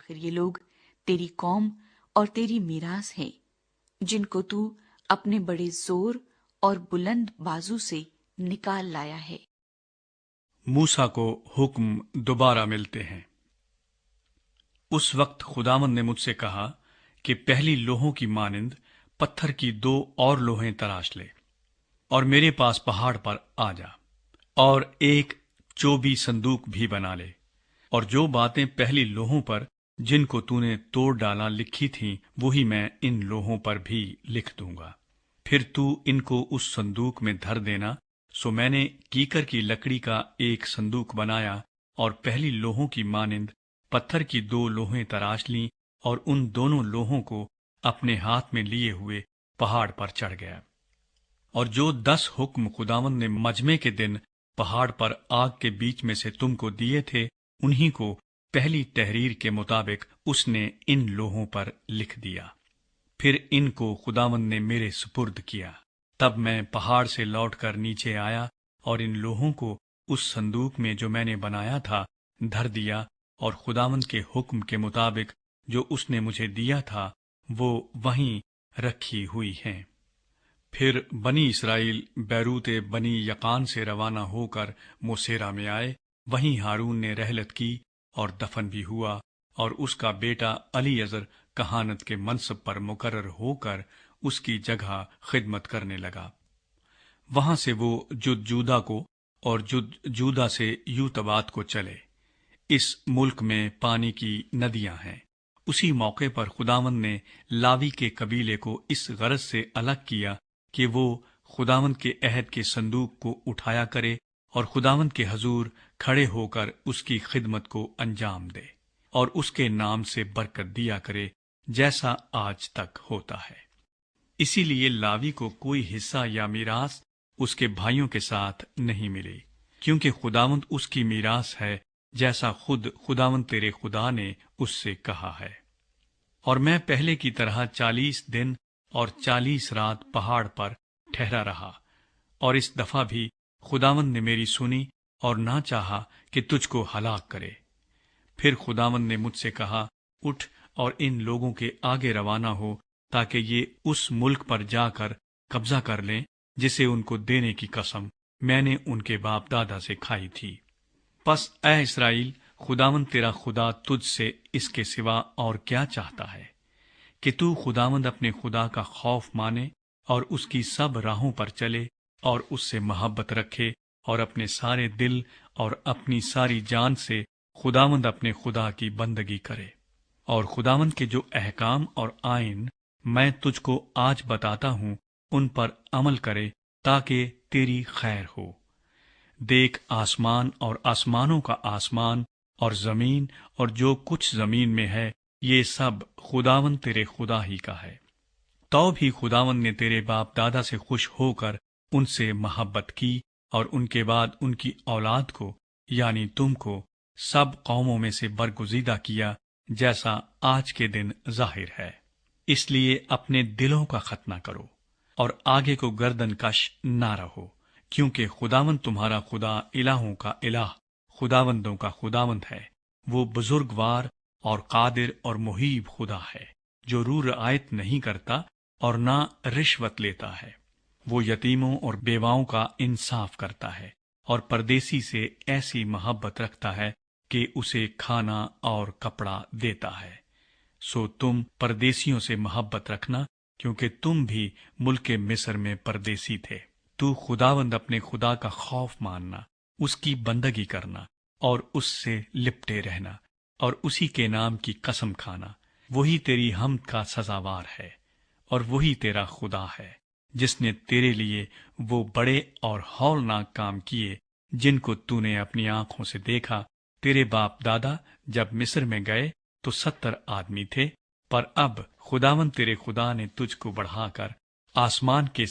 آخر یہ لوگ تیری قوم اور تیری میراث ہیں، جن کو تو اپنے بڑے زور اور بلند بازو سے نکال لایا ہے۔ موسیٰ کو حکم دوبارہ ملتے ہیں۔ اس وقت خداوند نے مجھ سے کہا کہ پہلی لوہوں کی مانند پتھر کی 2 اور لوہیں تراش لے اور میرے پاس پہاڑ پر آ جا، اور ایک چوبی صندوق بھی بنا لے، اور جو باتیں پہلی لوہوں پر جن کو تو نے توڑ ڈالا لکھی تھیں وہی میں ان لوہوں پر بھی لکھ دوں گا۔ پھر تو ان کو اس صندوق میں دھر دینا۔ سو میں نے کیکر کی لکڑی کا ایک صندوق بنایا اور پہلی لوہوں کی مانند پتھر کی 2 لوہیں تراش لیں، اور ان دونوں لوہوں کو اپنے ہاتھ میں لیے ہوئے پہاڑ پر چڑھ گیا۔ اور جو 10 حکم خداوند نے مجمع کے دن پہاڑ پر آگ کے بیچ میں سے تم کو دیے تھے، انہی کو پہلی تحریر کے مطابق اس نے ان لوہوں پر لکھ دیا۔ پھر ان کو خداوند نے میرے سپرد کیا۔ تب میں پہاڑ سے لوٹ کر نیچے آیا اور ان لوہوں کو اس صندوق میں جو میں نے بنایا تھا دھر دیا، اور خداوند کے حکم کے مطابق جو اس نے مجھے دیا تھا وہ وہیں رکھی ہوئی ہیں۔ پھر بنی اسرائیل بیروت بنی یقان سے روانہ ہو کر موسیرا میں آئے، وہیں ہارون نے رحلت کی اور دفن بھی ہوا، اور اس کا بیٹا علی عزر کہانت کے منصب پر مقرر ہو کر اس کی جگہ خدمت کرنے لگا۔ وہاں سے وہ جد جودا کو اور جد جودا سے یوتبات کو چلے۔ اس ملک میں پانی کی ندیاں ہیں۔ اسی موقع پر خداوند نے لاوی کے قبیلے کو اس غرض سے الگ کیا کہ وہ خداوند کے عہد کے صندوق کو اٹھایا کرے اور خداوند کے حضور کھڑے ہو کر اس کی خدمت کو انجام دے، اور اس کے نام سے برکت دیا کرے جیسا آج تک ہوتا ہے۔ اسی لیے لاوی کو کوئی حصہ یا میراث اس کے بھائیوں کے ساتھ نہیں ملی، کیونکہ خداوند اس کی میراث ہے، جیسا خود خداوند تیرے خدا نے اس سے کہا ہے۔ اور میں پہلے کی طرح 40 دن اور 40 رات پہاڑ پر ٹھہرا رہا، اور اس دفعہ بھی خداوند نے میری سنی اور نہ چاہا کہ تجھ کو ہلاک کرے۔ پھر خداوند نے مجھ سے کہا، اٹھ اور ان لوگوں کے آگے روانہ ہو، تاکہ یہ اس ملک پر جا کر قبضہ کر لیں جسے ان کو دینے کی قسم میں نے ان کے باپ دادا سے کھائی تھی۔ پس اے اسرائیل، خداوند تیرا خدا تجھ سے اس کے سوا اور کیا چاہتا ہے کہ تو خداوند اپنے خدا کا خوف مانے اور اس کی سب راہوں پر چلے اور اس سے محبت رکھے، اور اپنے سارے دل اور اپنی ساری جان سے خداوند اپنے خدا کی بندگی کرے، اور خداوند کے جو احکام اور آئین میں تجھ کو آج بتاتا ہوں ان پر عمل کرے، تاکہ تیری خیر ہو۔ دیکھ، آسمان اور آسمانوں کا آسمان اور زمین اور جو کچھ زمین میں ہے، یہ سب خداوند تیرے خدا ہی کا ہے۔ تو بھی خداوند نے تیرے باپ دادا سے خوش ہو کر ان سے محبت کی، اور ان کے بعد ان کی اولاد کو یعنی تم کو سب قوموں میں سے برگزیدہ کیا، جیسا آج کے دن ظاہر ہے۔ اس لیے اپنے دلوں کا ختنہ کرو اور آگے کو گردن کش نہ رہو، کیونکہ خداوند تمہارا خدا الہوں کا الہ، خداوندوں کا خداوند ہے۔ وہ بزرگوار اور قادر اور محیب خدا ہے، جو رو رعایت نہیں کرتا اور نہ رشوت لیتا ہے۔ وہ یتیموں اور بیواؤں کا انصاف کرتا ہے، اور پردیسی سے ایسی محبت رکھتا ہے کہ اسے کھانا اور کپڑا دیتا ہے۔ سو تم پردیسیوں سے محبت رکھنا، کیونکہ تم بھی ملک مصر میں پردیسی تھے۔ تو خداوند اپنے خدا کا خوف ماننا، اس کی بندگی کرنا اور اس سے لپٹے رہنا، اور اسی کے نام کی قسم کھانا۔ وہی تیری حمد کا سزاوار ہے، اور وہی تیرا خدا ہے، جس نے تیرے لیے وہ بڑے اور ہولناک کام کیے جن کو تو نے اپنی آنکھوں سے دیکھا۔ تیرے باپ دادا جب مصر میں گئے تو 70 آدمی تھے، پر اب خداوند تیرے خدا نے تجھ کو بڑھا کر آسمان کے